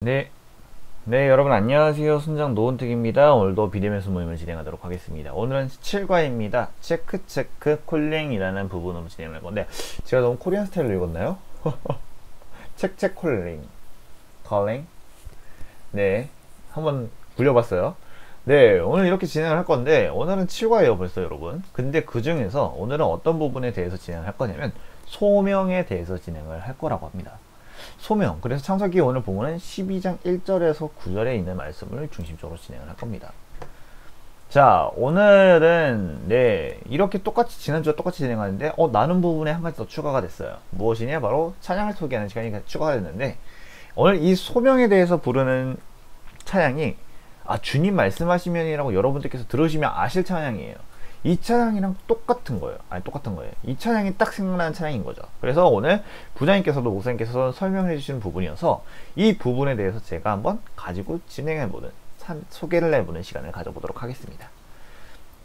네, 여러분 안녕하세요. 순장 노은택입니다. 오늘도 비대면서 모임을 진행하도록 하겠습니다. 오늘은 7과입니다. 체크 콜링이라는 부분으로 진행할 건데 제가 너무 코리안 스타일로 읽었나요? 체크 콜링. 네, 한번 굴려봤어요. 네, 오늘 이렇게 진행을 할 건데 오늘은 7과예요 벌써 여러분. 근데 그 중에서 오늘은 어떤 부분에 대해서 진행을 할 거냐면 소명에 대해서 진행을 할 거라고 합니다. 소명. 그래서 창세기 오늘 보면은 12장 1절에서 9절에 있는 말씀을 중심적으로 진행을 할 겁니다. 자, 오늘은 이렇게 똑같이 지난주와 똑같이 진행하는데 나눈 부분에 한 가지 더 추가가 됐어요. 무엇이냐? 바로 찬양을 소개하는 시간이 추가가 됐는데 오늘 이 소명에 대해서 부르는 찬양이 주님 말씀하시면이라고 여러분들께서 들으시면 아실 찬양이에요. 이 찬양이랑 똑같은 거예요. 이 찬양이 딱 생각나는 찬양인 거죠. 그래서 오늘 부장님께서도 목사님께서 설명해 주시는 부분이어서 이 부분에 대해서 제가 한번 가지고 진행해보는 소개를 해보는 시간을 가져보도록 하겠습니다.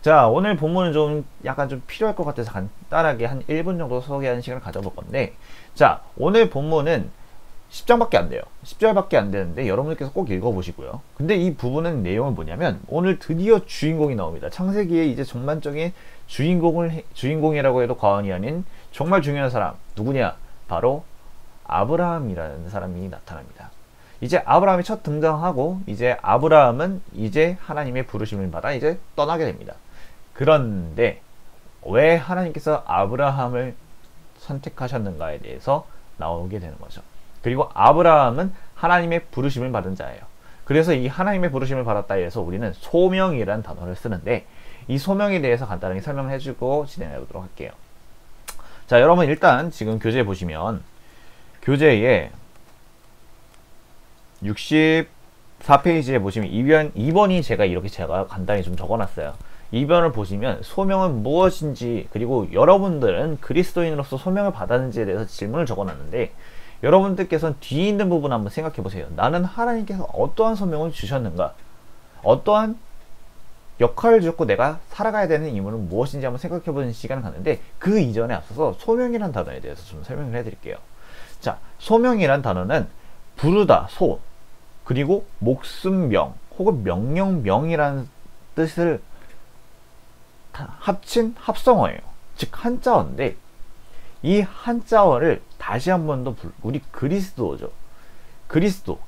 자, 오늘 본문은 좀 약간 좀 필요할 것 같아서 간단하게 한 1분 정도 소개하는 시간을 가져볼 건데, 자, 오늘 본문은 10장밖에 안 돼요. 10절밖에 안 되는데 여러분들께서 꼭 읽어보시고요. 근데 이 부분은 내용은 뭐냐면 오늘 드디어 주인공이 나옵니다. 창세기에 이제 전반적인 주인공이라고 해도 과언이 아닌 정말 중요한 사람 누구냐? 바로 아브라함이라는 사람이 나타납니다. 이제 아브라함이 첫 등장하고 이제 아브라함은 이제 하나님의 부르심을 받아 이제 떠나게 됩니다. 그런데 왜 하나님께서 아브라함을 선택하셨는가에 대해서 나오게 되는 거죠. 그리고 아브라함은 하나님의 부르심을 받은 자예요. 그래서 이 하나님의 부르심을 받았다 해서 우리는 소명이라는 단어를 쓰는데 이 소명에 대해서 간단하게 설명을 해주고 진행해 보도록 할게요. 자, 여러분 일단 지금 교재 보시면 교재에 64페이지에 보시면 2번이 제가 간단히 좀 적어놨어요. 2번을 보시면 소명은 무엇인지 그리고 여러분들은 그리스도인으로서 소명을 받았는지에 대해서 질문을 적어놨는데 여러분들께서는 뒤에 있는 부분 한번 생각해 보세요. 나는 하나님께서 어떠한 소명을 주셨는가? 어떠한 역할을 주셨고 내가 살아가야 되는 임무는 무엇인지 한번 생각해 보는 시간을 갖는데 그 이전에 앞서서 소명이란 단어에 대해서 좀 설명을 해 드릴게요. 자, 소명이란 단어는 부르다, 소, 그리고 목숨명 혹은 명령명이라는 뜻을 합친 합성어예요. 즉 한자어인데 이 한자어를 다시 한 번 더 우리 그리스도,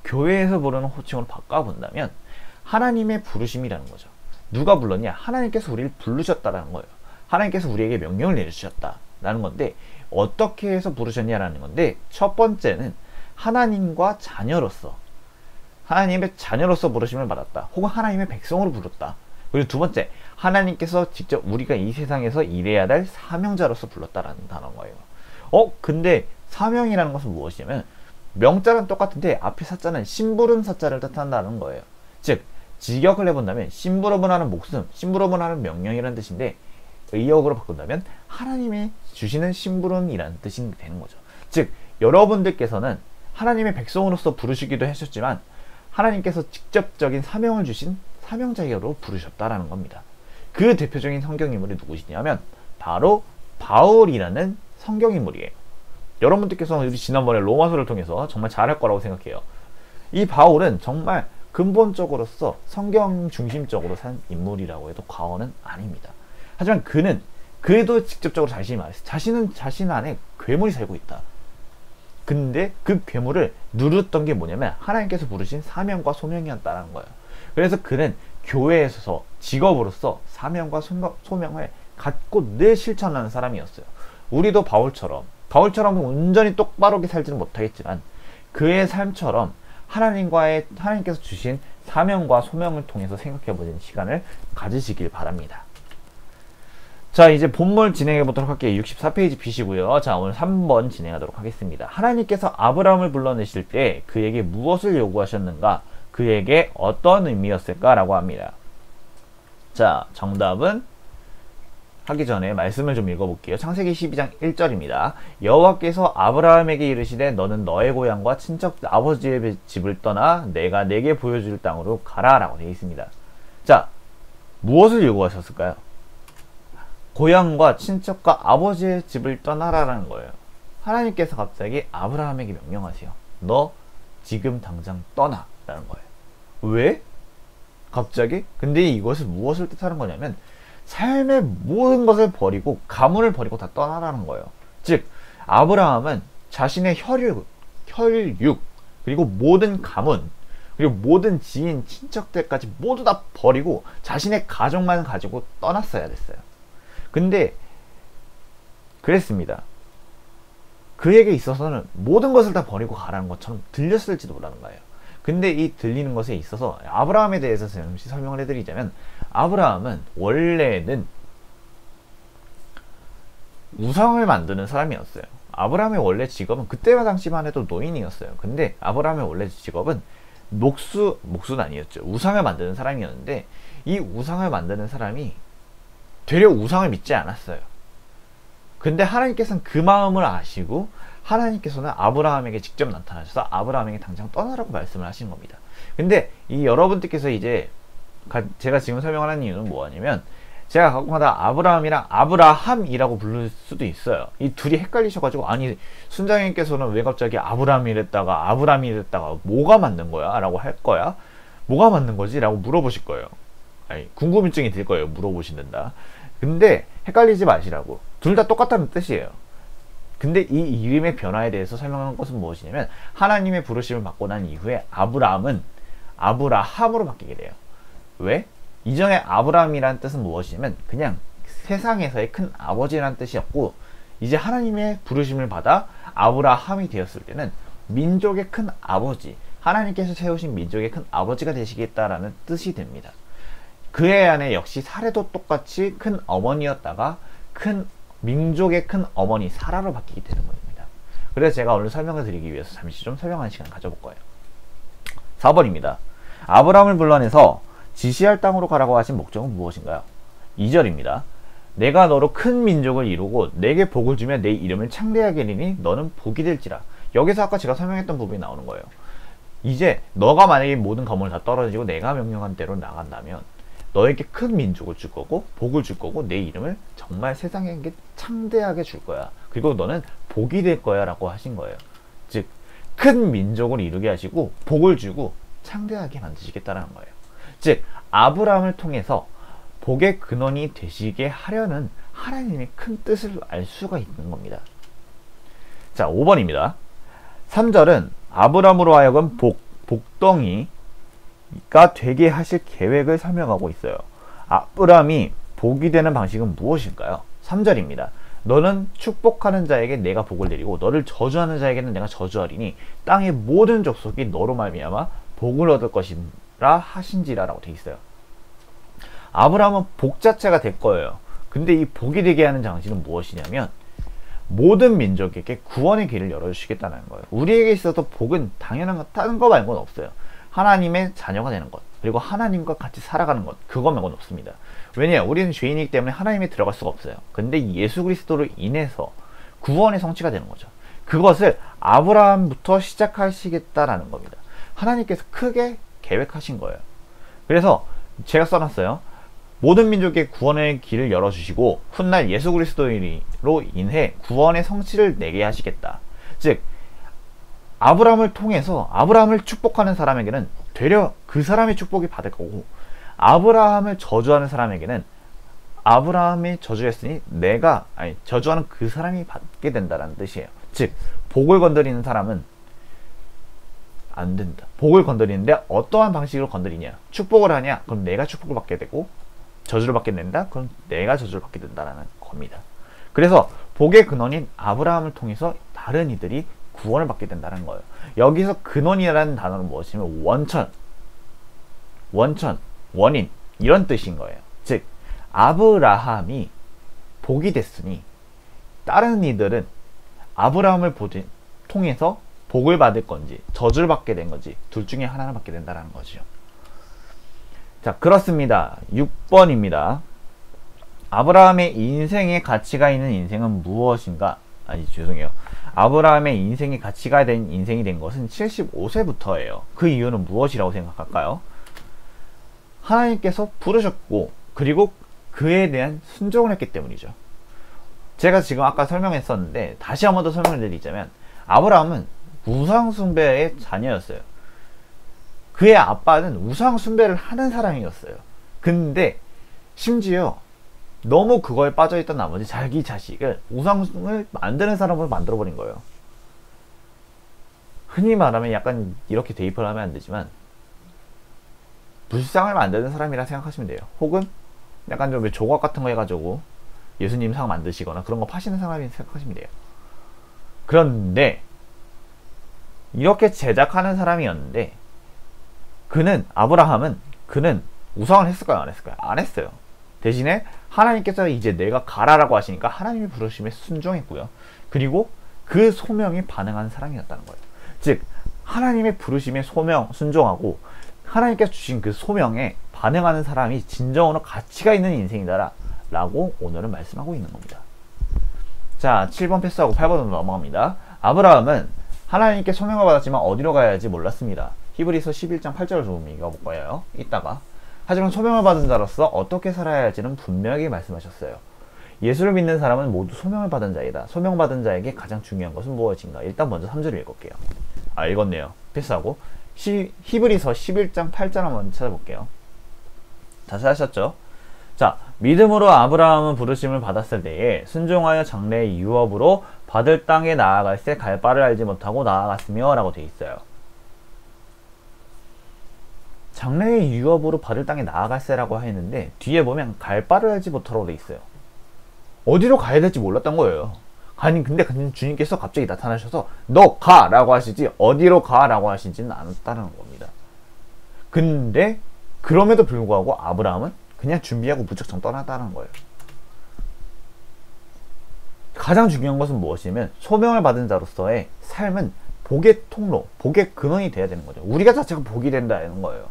교회에서 부르는 호칭으로 바꿔본다면 하나님의 부르심이라는 거죠. 누가 불렀냐? 하나님께서 우리를 부르셨다라는 거예요. 하나님께서 우리에게 명령을 내려주셨다라는 건데 어떻게 해서 부르셨냐라는 건데 첫 번째는 하나님과 자녀로서 하나님의 자녀로서 부르심을 받았다. 혹은 하나님의 백성으로 부르다. 그리고 두 번째, 하나님께서 직접 우리가 이 세상에서 일해야 될 사명자로서 불렀다라는 단어인 거예요. 근데 사명이라는 것은 무엇이냐면 명자는 똑같은데 앞에 사자는 심부름 사자를 뜻한다는 거예요. 즉 직역을 해본다면 심부름을 하는 목숨, 심부름을 하는 명령이라는 뜻인데 의역으로 바꾼다면 하나님이 주시는 심부름이라는 뜻이 되는 거죠. 즉 여러분들께서는 하나님의 백성으로서 부르시기도 하셨지만 하나님께서 직접적인 사명을 주신 사명자로 부르셨다라는 겁니다. 그 대표적인 성경인물이 누구시냐면 바로 바울이라는 성경인물이에요. 여러분들께서 우리 지난번에 로마서를 통해서 정말 잘할 거라고 생각해요. 이 바울은 정말 근본적으로서 성경 중심적으로 산 인물이라고 해도 과언은 아닙니다. 하지만 그래도 직접적으로 자신이 말했어요. 자신은 자신 안에 괴물이 살고 있다. 근데 그 괴물을 누렸던 게 뭐냐면 하나님께서 부르신 사명과 소명이었다는 거예요. 그래서 그는 교회에서 직업으로서 사명과 소명을 갖고 늘 실천하는 사람이었어요. 우리도 바울처럼 온전히 똑바르게 살지는 못하겠지만 그의 삶처럼 하나님께서 주신 사명과 소명을 통해서 생각해보는 시간을 가지시길 바랍니다. 자, 이제 본문 진행해 보도록 할게요. 64페이지 비시고요. 자, 오늘 3번 진행하도록 하겠습니다. 하나님께서 아브라함을 불러내실 때 그에게 무엇을 요구하셨는가? 그에게 어떤 의미였을까? 라고 합니다. 자, 정답은 하기 전에 말씀을 좀 읽어볼게요. 창세기 12장 1절입니다. 여호와께서 아브라함에게 이르시되 너는 너의 고향과 친척 아버지의 집을 떠나 내가 내게 보여줄 땅으로 가라 라고 되어 있습니다. 자, 무엇을 요구하셨을까요? 고향과 친척과 아버지의 집을 떠나라라는 거예요. 하나님께서 갑자기 아브라함에게 명령하세요. 너 지금 당장 떠나 라는 거예요. 왜? 갑자기? 근데 이것은 무엇을 뜻하는 거냐면 삶의 모든 것을 버리고 가문을 버리고 다 떠나라는 거예요. 즉 아브라함은 자신의 혈육 그리고 모든 가문 그리고 모든 지인 친척들까지 모두 다 버리고 자신의 가족만 가지고 떠났어야 됐어요. 근데 그랬습니다. 그에게 있어서는 모든 것을 다 버리고 가라는 것처럼 들렸을지도 모르는 거예요. 근데 이 들리는 것에 있어서 아브라함에 대해서 잠시 설명을 해드리자면, 아브라함은 원래는 우상을 만드는 사람이었어요. 아브라함의 원래 직업은 그때 당시만 해도 노인이었어요. 근데 아브라함의 원래 직업은 목수는 아니었죠. 우상을 만드는 사람이었는데, 이 우상을 만드는 사람이 되려 우상을 믿지 않았어요. 근데 하나님께서는 그 마음을 아시고 하나님께서는 아브라함에게 직접 나타나셔서 아브라함에게 당장 떠나라고 말씀을 하신 겁니다. 근데 이 여러분들께서 이제 제가 지금 설명하는 이유는 뭐냐면, 제가 가끔가다 아브라함이랑 아브라함이라고 부를 수도 있어요. 이 둘이 헷갈리셔가지고, 아니 순장님께서는 왜 갑자기 아브라함이랬다가 아브라함이랬다가 뭐가 맞는 거야? 라고 할 거야. 뭐가 맞는 거지? 라고 물어보실 거예요. 아니, 궁금증이 들 거예요. 물어보신다. 근데 헷갈리지 마시라고. 둘 다 똑같다는 뜻이에요. 근데 이 이름의 변화에 대해서 설명하는 것은 무엇이냐면, 하나님의 부르심을 받고 난 이후에 아브라함은 아브라함으로 바뀌게 돼요. 왜? 이전에 아브라함이라는 뜻은 무엇이냐면 그냥 세상에서의 큰 아버지라는 뜻이었고, 이제 하나님의 부르심을 받아 아브라함이 되었을 때는 민족의 큰 아버지, 하나님께서 세우신 민족의 큰 아버지가 되시겠다라는 뜻이 됩니다. 그의 안에 역시 사례도 똑같이 큰 어머니였다가 민족의 큰 어머니 사라로 바뀌게 되는 겁니다. 그래서 제가 오늘 설명을 드리기 위해서 잠시 좀 설명하는 시간 가져볼 거예요. 4번입니다. 아브라함을 불러내서 지시할 땅으로 가라고 하신 목적은 무엇인가요? 2절입니다. 내가 너로 큰 민족을 이루고 내게 복을 주며 내 이름을 창대하게 하리니 너는 복이 될지라. 여기서 아까 제가 설명했던 부분이 나오는 거예요. 이제 너가 만약에 모든 가문을 다 떨어지고 내가 명령한 대로 나간다면 너에게 큰 민족을 줄 거고 복을 줄 거고 내 이름을 정말 세상에게 창대하게 줄 거야. 그리고 너는 복이 될 거야 라고 하신 거예요. 즉 큰 민족을 이루게 하시고 복을 주고 창대하게 만드시겠다는 거예요. 즉 아브라함을 통해서 복의 근원이 되시게 하려는 하나님의 큰 뜻을 알 수가 있는 겁니다. 자, 5번입니다. 3절은 아브라함으로 하여금 복덩이가 되게 하실 계획을 설명하고 있어요. 아브라함이 복이 되는 방식은 무엇일까요? 3절입니다. 너는 축복하는 자에게 내가 복을 내리고 너를 저주하는 자에게는 내가 저주하리니 땅의 모든 족속이 너로 말미암아 복을 얻을 것이라 하신지라라고 되어 있어요. 아브라함은 복 자체가 될 거예요. 근데 이 복이 되게 하는 장치는 무엇이냐면 모든 민족에게 구원의 길을 열어주시겠다는 거예요. 우리에게 있어서 복은 당연한 것, 다른 거 말고는 없어요. 하나님의 자녀가 되는 것, 그리고 하나님과 같이 살아가는 것, 그거 말고는 없습니다. 왜냐? 우리는 죄인이기 때문에 하나님에 들어갈 수가 없어요. 근데 예수 그리스도로 인해서 구원의 성취가 되는 거죠. 그것을 아브라함부터 시작하시겠다라는 겁니다. 하나님께서 크게 계획하신 거예요. 그래서 제가 써놨어요. 모든 민족의 구원의 길을 열어주시고 훗날 예수 그리스도로 인해 구원의 성취를 내게 하시겠다. 즉 아브라함을 통해서 아브라함을 축복하는 사람에게는 되려 그 사람의 축복이 받을 거고, 아브라함을 저주하는 사람에게는 아브라함이 저주했으니 저주하는 그 사람이 받게 된다는 뜻이에요. 즉 복을 건드리는 사람은 안 된다. 복을 건드리는데 어떠한 방식으로 건드리냐? 축복을 하냐? 그럼 내가 축복을 받게 되고, 저주를 받게 된다? 그럼 내가 저주를 받게 된다는 겁니다. 그래서 복의 근원인 아브라함을 통해서 다른 이들이 구원을 받게 된다는 거예요. 여기서 근원이라는 단어는 무엇이냐면 원인 이런 뜻인 거예요. 즉 아브라함이 복이 됐으니 다른 이들은 아브라함을 통해서 복을 받을 건지 저주를 받게 된 건지 둘 중에 하나를 받게 된다는 거죠. 자, 그렇습니다. 6번입니다. 아브라함의 인생에 가치가 있는 인생은 무엇인가? 죄송해요. 아브라함의 인생이 가치가 된 인생이 된 것은 75세부터예요. 그 이유는 무엇이라고 생각할까요? 하나님께서 부르셨고 그리고 그에 대한 순종을 했기 때문이죠. 제가 지금 아까 설명했었는데 다시 한 번 더 설명을 드리자면, 아브라함은 우상 숭배의 자녀였어요. 그의 아빠는 우상 숭배를 하는 사람이었어요. 근데 심지어 너무 그거에 빠져있던 나머지 자기 자식을 우상을 만드는 사람으로 만들어버린 거예요. 흔히 말하면 약간 이렇게 대입을 하면 안 되지만 불상을 만드는 사람이라 생각하시면 돼요. 혹은 약간 좀 조각 같은 거 해가지고 예수님 상 만드시거나 그런 거 파시는 사람이 생각하시면 돼요. 그런데 이렇게 제작하는 사람이었는데 아브라함은 그는 우상을 했을까요? 안 했을까요? 안 했어요. 대신에 하나님께서 이제 내가 가라라고 하시니까 하나님의 부르심에 순종했고요. 그리고 그 소명에 반응하는 사람이었다는 거예요. 즉 하나님의 부르심에 순종하고 하나님께서 주신 그 소명에 반응하는 사람이 진정으로 가치가 있는 인생이다 라고 오늘은 말씀하고 있는 겁니다. 자, 7번 패스하고 8번으로 넘어갑니다. 아브라함은 하나님께 소명을 받았지만 어디로 가야 할지 몰랐습니다. 히브리서 11장 8절을 좀 읽어볼 거예요. 이따가. 하지만 소명을 받은 자로서 어떻게 살아야 할지는 분명히 말씀하셨어요. 예수를 믿는 사람은 모두 소명을 받은 자이다. 소명받은 자에게 가장 중요한 것은 무엇인가? 일단 먼저 3절을 읽을게요. 읽었네요. 패스하고. 히브리서 11장 8절 한번 찾아볼게요. 다시 하셨죠? 자, 믿음으로 아브라함은 부르심을 받았을 때에 순종하여 장래의 유업으로 받을 땅에 나아갈새 갈 바를 알지 못하고 나아갔으며 라고 되어 있어요. 장래의 유업으로 받을 땅에 나아갈새라고 했는데 뒤에 보면 갈 바를 알지 못하라고 되어 있어요. 어디로 가야 될지 몰랐던 거예요. 근데 주님께서 갑자기 나타나셔서 너 가! 라고 하시지 어디로 가! 라고 하시지는 않았다는 겁니다. 근데 그럼에도 불구하고 아브라함은 그냥 준비하고 무작정 떠났다는 거예요. 가장 중요한 것은 무엇이냐면 소명을 받은 자로서의 삶은 복의 통로, 복의 근원이 돼야 되는 거죠. 우리가 자체가 복이 된다는 거예요.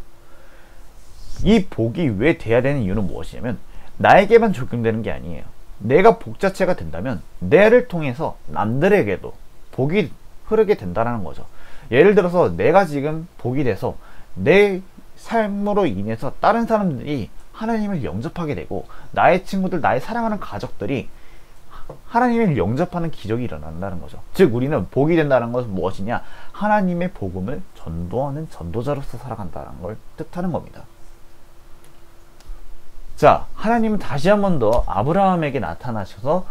이 복이 왜 돼야 되는 이유는 무엇이냐면 나에게만 적용되는 게 아니에요. 내가 복 자체가 된다면 내를 통해서 남들에게도 복이 흐르게 된다는 거죠. 예를 들어서 내가 지금 복이 돼서 내 삶으로 인해서 다른 사람들이 하나님을 영접하게 되고 나의 친구들, 나의 사랑하는 가족들이 하나님을 영접하는 기적이 일어난다는 거죠. 즉 우리는 복이 된다는 것은 무엇이냐? 하나님의 복음을 전도하는 전도자로서 살아간다는 걸 뜻하는 겁니다. 자, 하나님은 다시 한 번 더 아브라함에게 나타나셔서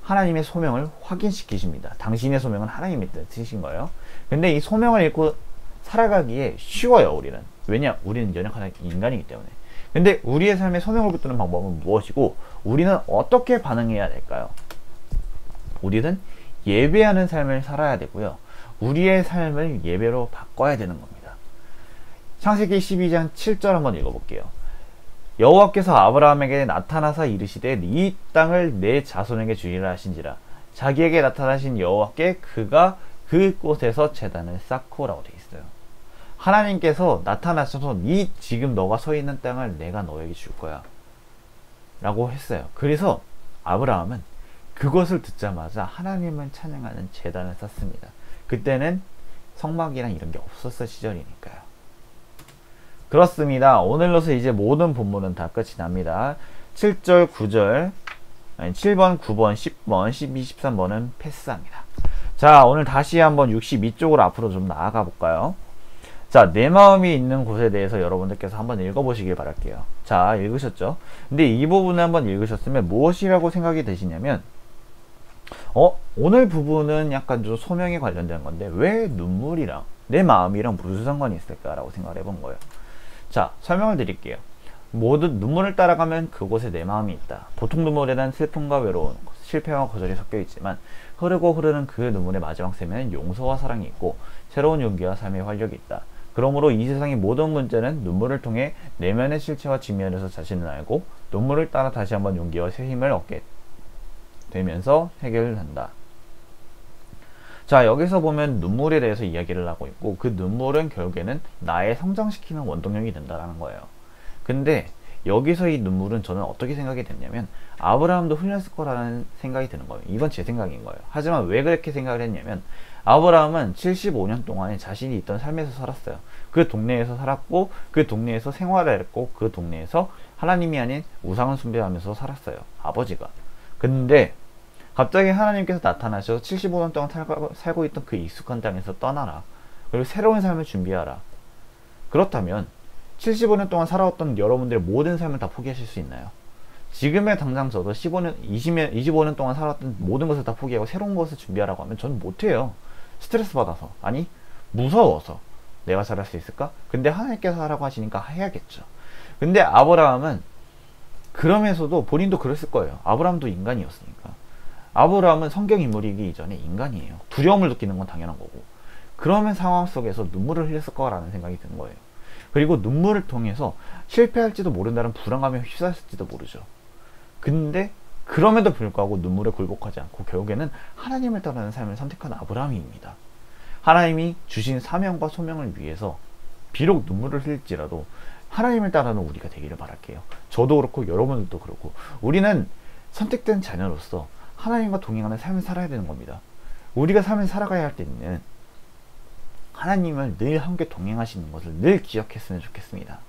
하나님의 소명을 확인시키십니다. 당신의 소명은 하나님의 뜻이신 거예요. 근데 이 소명을 읽고 살아가기에 쉬워요, 우리는. 왜냐? 우리는 연약한 인간이기 때문에. 근데 우리의 삶에 소명을 붙드는 방법은 무엇이고 우리는 어떻게 반응해야 될까요? 우리는 예배하는 삶을 살아야 되고요. 우리의 삶을 예배로 바꿔야 되는 겁니다. 창세기 12장 7절 한번 읽어볼게요. 여호와께서 아브라함에게 나타나사 이르시되 이 땅을 내 자손에게 주리라 하신지라. 자기에게 나타나신 여호와께 그가 그곳에서 제단을 쌓고 라고 되어 있어요. 하나님께서 나타나셔서 지금 너가 서 있는 땅을 내가 너에게 줄 거야 라고 했어요. 그래서 아브라함은 그것을 듣자마자 하나님을 찬양하는 제단을 쌓습니다. 그때는 성막이랑 이런 게 없었을 시절이니까요. 그렇습니다. 오늘로서 이제 모든 본문은 다 끝이 납니다. 7절, 9절, 7번, 9번, 10번, 12, 13번은 패스합니다. 자, 오늘 다시 한번 62쪽으로 앞으로 좀 나아가 볼까요? 자, 내 마음이 있는 곳에 대해서 여러분들께서 한번 읽어보시길 바랄게요. 자, 읽으셨죠? 근데 이 부분을 한번 읽으셨으면 무엇이라고 생각이 되시냐면 오늘 부분은 약간 좀 소명에 관련된 건데 왜 눈물이랑 내 마음이랑 무슨 상관이 있을까라고 생각을 해본 거예요. 자, 설명을 드릴게요. 모두 눈물을 따라가면 그곳에 내 마음이 있다. 보통 눈물에는 슬픔과 외로움, 실패와 거절이 섞여 있지만 흐르고 흐르는 그 눈물의 마지막 셈에는 용서와 사랑이 있고 새로운 용기와 삶의 활력이 있다. 그러므로 이 세상의 모든 문제는 눈물을 통해 내면의 실체와 직면해서 자신을 알고 눈물을 따라 다시 한번 용기와 새 힘을 얻게 되면서 해결한다. 자, 여기서 보면 눈물에 대해서 이야기를 하고 있고 그 눈물은 결국에는 나의 성장시키는 원동력이 된다는 거예요. 근데 여기서 이 눈물은 저는 어떻게 생각이 됐냐면 아브라함도 흘렸을 거라는 생각이 드는 거예요. 이건 제 생각인 거예요. 하지만 왜 그렇게 생각을 했냐면 아브라함은 75년 동안에 자신이 있던 삶에서 살았어요. 그 동네에서 살았고 그 동네에서 생활을 했고 그 동네에서 하나님이 아닌 우상을 숭배하면서 살았어요. 아버지가. 근데 갑자기 하나님께서 나타나셔서 75년 동안 살고 있던 그 익숙한 땅에서 떠나라. 그리고 새로운 삶을 준비하라. 그렇다면 75년 동안 살아왔던 여러분들의 모든 삶을 다 포기하실 수 있나요? 지금의 당장 저도 25년 동안 살았던 모든 것을 다 포기하고 새로운 것을 준비하라고 하면 저는 못해요. 스트레스 받아서. 아니, 무서워서. 내가 잘할 수 있을까? 근데 하나님께서 하라고 하시니까 해야겠죠. 근데 아브라함은 그러면서도 본인도 그랬을 거예요. 아브라함도 인간이었으니까. 아브라함은 성경 인물이기 이전에 인간이에요. 두려움을 느끼는 건 당연한 거고. 그러면 상황 속에서 눈물을 흘렸을 거라는 생각이 드는 거예요. 그리고 눈물을 통해서 실패할지도 모른다는 불안감에 휩싸였을지도 모르죠. 근데 그럼에도 불구하고 눈물에 굴복하지 않고 결국에는 하나님을 따르는 삶을 선택한 아브라함입니다. 하나님이 주신 사명과 소명을 위해서 비록 눈물을 흘릴지라도 하나님을 따르는 우리가 되기를 바랄게요. 저도 그렇고 여러분들도 그렇고 우리는 선택된 자녀로서 하나님과 동행하는 삶을 살아야 되는 겁니다. 우리가 삶을 살아가야 할 때는 하나님을 늘 함께 동행하시는 것을 늘 기억했으면 좋겠습니다.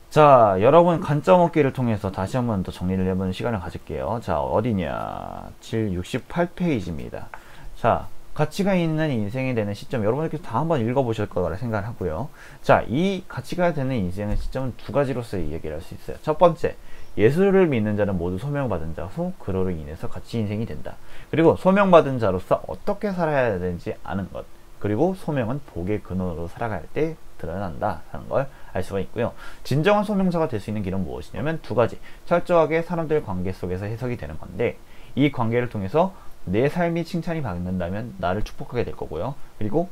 자, 여러분 관점 얻기를 통해서 다시 한번 더 정리를 해보는 시간을 가질게요. 자, 어디냐? 68페이지입니다. 자, 가치가 있는 인생이 되는 시점, 여러분들께서 다 한번 읽어보실 거라 생각을 하고요. 자, 이 가치가 되는 인생의 시점은 두 가지로서 얘기를 할 수 있어요. 첫 번째, 예수를 믿는 자는 모두 소명받은 자후 그로로 인해서 가치 인생이 된다. 그리고 소명받은 자로서 어떻게 살아야 되는지 아는 것. 그리고 소명은 복의 근원으로 살아갈 때 드러난다 하는 걸 알 수가 있고요. 진정한 소명자가 될 수 있는 길은 무엇이냐면 두 가지. 철저하게 사람들 관계 속에서 해석이 되는 건데, 이 관계를 통해서 내 삶이 칭찬이 받는다면 나를 축복하게 될 거고요. 그리고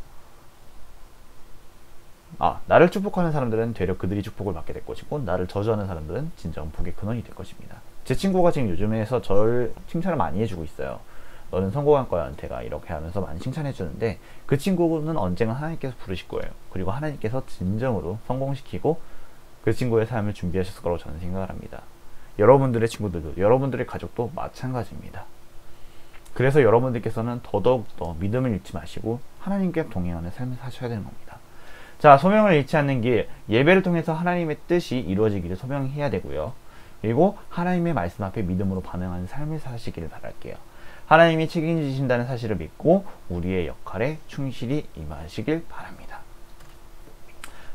나를 축복하는 사람들은 되려 그들이 축복을 받게 될 것이고, 나를 저주하는 사람들은 진정 복의 근원이 될 것입니다. 제 친구가 지금 요즘에서 저를 칭찬을 많이 해주고 있어요. 너는 성공할 거야, 안태가. 이렇게 하면서 많이 칭찬해 주는데, 그 친구는 언젠가 하나님께서 부르실 거예요. 그리고 하나님께서 진정으로 성공시키고 그 친구의 삶을 준비하셨을 거라고 저는 생각을 합니다. 여러분들의 친구들도, 여러분들의 가족도 마찬가지입니다. 그래서 여러분들께서는 더더욱더 믿음을 잃지 마시고 하나님께 동행하는 삶을 사셔야 되는 겁니다. 자, 소명을 잃지 않는 길, 예배를 통해서 하나님의 뜻이 이루어지기를 소명해야 되고요. 그리고 하나님의 말씀 앞에 믿음으로 반응하는 삶을 사시기를 바랄게요. 하나님이 책임지신다는 사실을 믿고 우리의 역할에 충실히 임하시길 바랍니다.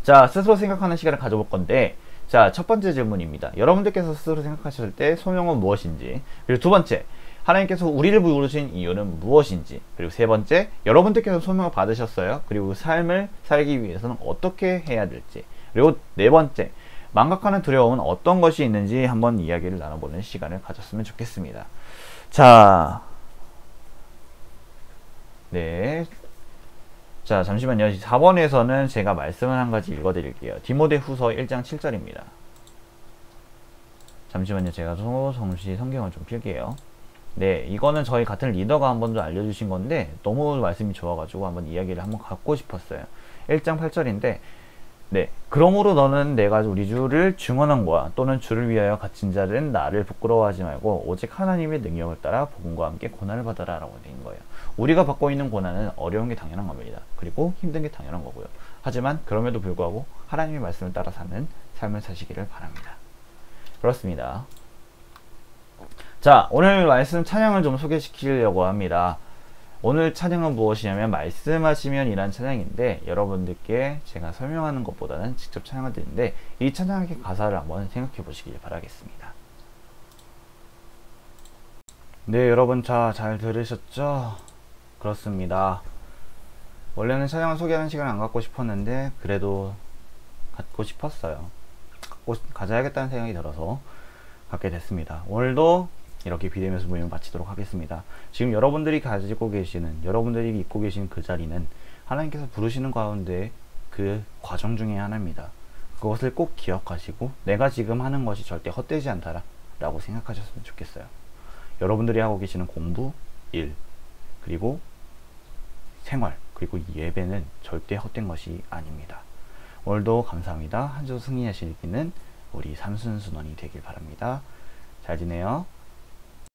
자, 스스로 생각하는 시간을 가져볼 건데, 자, 첫 번째 질문입니다. 여러분들께서 스스로 생각하실 때 소명은 무엇인지, 그리고 두 번째, 하나님께서 우리를 부르신 이유는 무엇인지, 그리고 세 번째, 여러분들께서 소명을 받으셨어요. 그리고 삶을 살기 위해서는 어떻게 해야 될지, 그리고 네 번째, 망각하는 두려움은 어떤 것이 있는지 한번 이야기를 나눠보는 시간을 가졌으면 좋겠습니다. 자, 네. 자, 잠시만요. 4번에서는 제가 말씀을 한 가지 읽어드릴게요. 디모데후서 1장 7절입니다. 잠시만요. 제가 동시 성경을 좀 필게요. 네, 이거는 저희 같은 리더가 한번 좀 알려주신 건데 너무 말씀이 좋아가지고 한번 이야기를 한번 갖고 싶었어요. 1장 8절인데, 네, 그러므로 너는 내가 우리 주를 증언한 거야. 또는 주를 위하여 갇힌 자는 나를 부끄러워하지 말고 오직 하나님의 능력을 따라 복음과 함께 고난을 받아라 라고 되는 거예요. 우리가 받고 있는 고난은 어려운 게 당연한 겁니다. 그리고 힘든 게 당연한 거고요. 하지만 그럼에도 불구하고 하나님의 말씀을 따라 사는 삶을 사시기를 바랍니다. 그렇습니다. 자, 오늘 말씀 찬양을 좀 소개시키려고 합니다. 오늘 찬양은 무엇이냐면 말씀하시면 이란 찬양인데, 여러분들께 제가 설명하는 것보다는 직접 찬양을 드리는데 이 찬양의 가사를 한번 생각해 보시길 바라겠습니다. 네, 여러분, 잘 들으셨죠? 그렇습니다. 원래는 찬양을 소개하는 시간을 안 갖고 싶었는데 그래도 갖고 싶었어요. 가져야겠다는 생각이 들어서 갖게 됐습니다. 오늘도 이렇게 비대면서 모임을 마치도록 하겠습니다. 지금 여러분들이 가지고 계시는, 여러분들이 입고 계신 그 자리는 하나님께서 부르시는 가운데 그 과정 중에 하나입니다. 그것을 꼭 기억하시고 내가 지금 하는 것이 절대 헛되지 않다 라고 생각하셨으면 좋겠어요. 여러분들이 하고 계시는 공부, 일, 그리고 생활, 그리고 예배는 절대 헛된 것이 아닙니다. 오늘도 감사합니다. 한 주 승리하시는 우리 삼순순원이 되길 바랍니다. 잘 지내요.